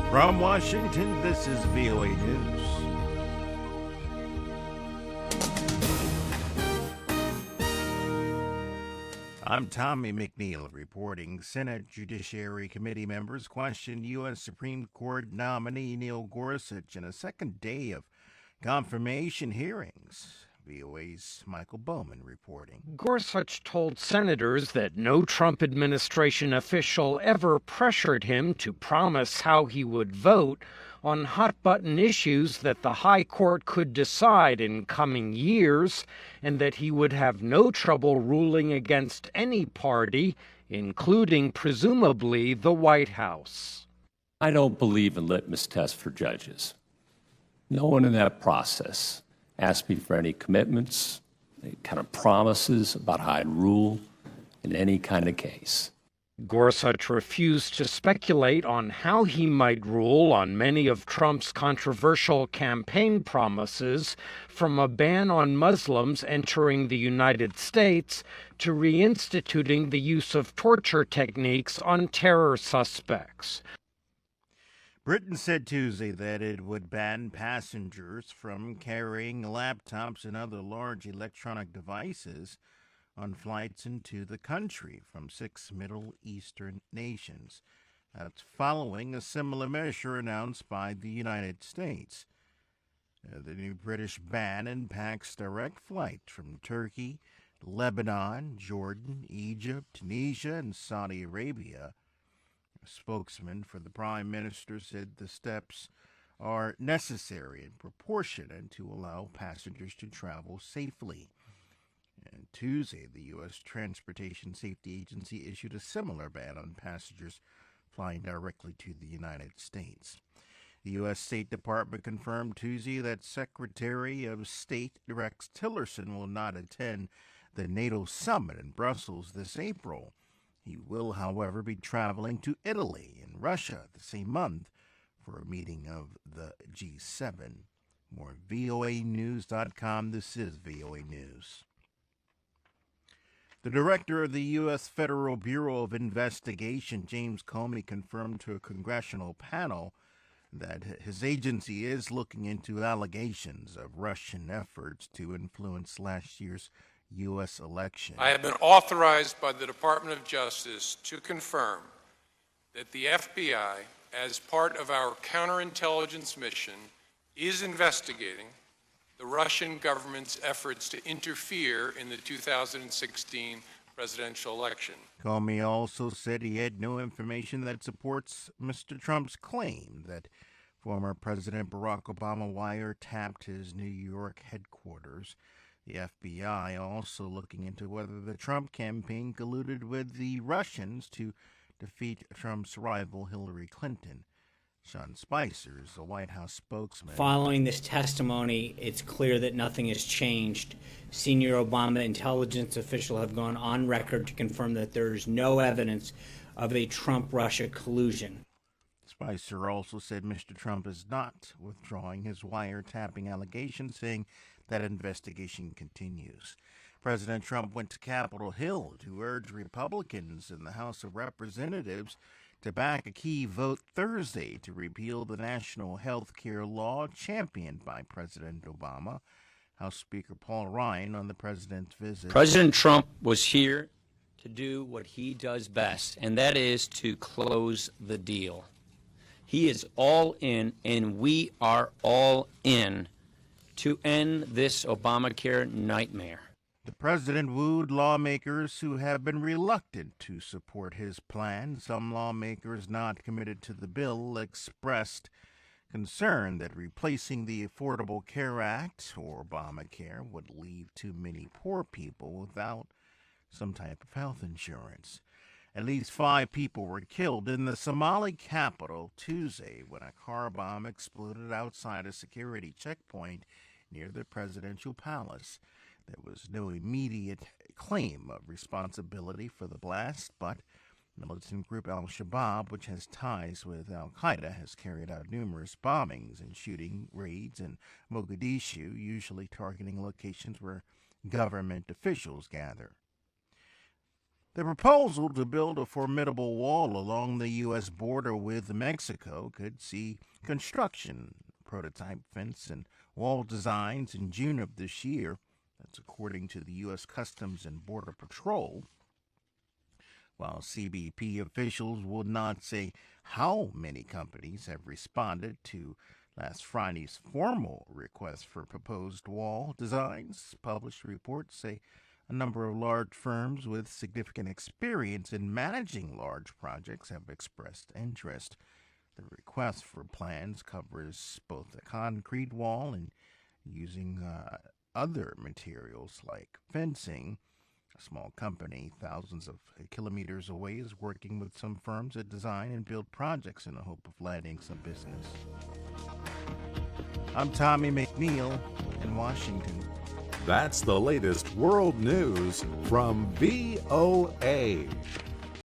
From Washington, this is VOA News. I'm Tommie McNeil reporting. Senate Judiciary Committee members questioned U.S. Supreme Court nominee Neil Gorsuch in a second day of confirmation hearings. VOA's Michael Bowman reporting. Gorsuch told senators that no Trump administration official ever pressured him to promise how he would vote on hot-button issues that the High Court could decide in coming years, and that he would have no trouble ruling against any party, including, presumably, the White House. I don't believe in litmus tests for judges. No one in that process asked me for any commitments, any kind of promises about how I'd rule in any kind of case. Gorsuch refused to speculate on how he might rule on many of Trump's controversial campaign promises, from a ban on Muslims entering the United States to reinstituting the use of torture techniques on terror suspects. Britain said Tuesday that it would ban passengers from carrying laptops and other large electronic devices on flights into the country from 6 Middle Eastern nations. That's following a similar measure announced by the United States. The new British ban impacts direct flights from Turkey, Lebanon, Jordan, Egypt, Tunisia, and Saudi Arabia. A spokesman for the Prime Minister said the steps are necessary and proportionate to allow passengers to travel safely. And Tuesday, the U.S. Transportation Safety Agency issued a similar ban on passengers flying directly to the United States. The U.S. State Department confirmed Tuesday that Secretary of State Rex Tillerson will not attend the NATO summit in Brussels this April. He will, however, be traveling to Italy and Russia the same month for a meeting of the G7. More VOAnews.com. This is VOA News. The director of the U.S. Federal Bureau of Investigation, James Comey, confirmed to a congressional panel that his agency is looking into allegations of Russian efforts to influence last year's U.S. election. I have been authorized by the Department of Justice to confirm that the FBI, as part of our counterintelligence mission, is investigating the Russian government's efforts to interfere in the 2016 presidential election. Comey also said he had no information that supports Mr. Trump's claim that former President Barack Obama wiretapped his New York headquarters. The FBI also looking into whether the Trump campaign colluded with the Russians to defeat Trump's rival Hillary Clinton. Sean Spicer is the White House spokesman. Following this testimony, it's clear that nothing has changed. Senior Obama intelligence officials have gone on record to confirm that there is no evidence of a Trump-Russia collusion. Spicer also said Mr. Trump is not withdrawing his wiretapping allegations, saying that investigation continues. President Trump went to Capitol Hill to urge Republicans in the House of Representatives to back a key vote Thursday to repeal the national health care law championed by President Obama. House Speaker Paul Ryan on the president's visit. President Trump was here to do what he does best, and that is to close the deal. He is all in, and we are all in to end this Obamacare nightmare. The president wooed lawmakers who have been reluctant to support his plan. Some lawmakers not committed to the bill expressed concern that replacing the Affordable Care Act, or Obamacare, would leave too many poor people without some type of health insurance. At least 5 people were killed in the Somali capital Tuesday when a car bomb exploded outside a security checkpoint near the presidential palace. There was no immediate claim of responsibility for the blast, but militant group al-Shabaab, which has ties with al-Qaeda, has carried out numerous bombings and shooting raids in Mogadishu, usually targeting locations where government officials gather. The proposal to build a formidable wall along the U.S. border with Mexico could see construction, prototype fence, and wall designs in June of this year. That's according to the U.S. Customs and Border Patrol. While CBP officials will not say how many companies have responded to last Friday's formal request for proposed wall designs, published reports say a number of large firms with significant experience in managing large projects have expressed interest. The request for plans covers both the concrete wall and using other materials like fencing. A small company thousands of kilometers away is working with some firms to design and build projects in the hope of landing some business. I'm Tommie McNeil in Washington. That's the latest world news from VOA.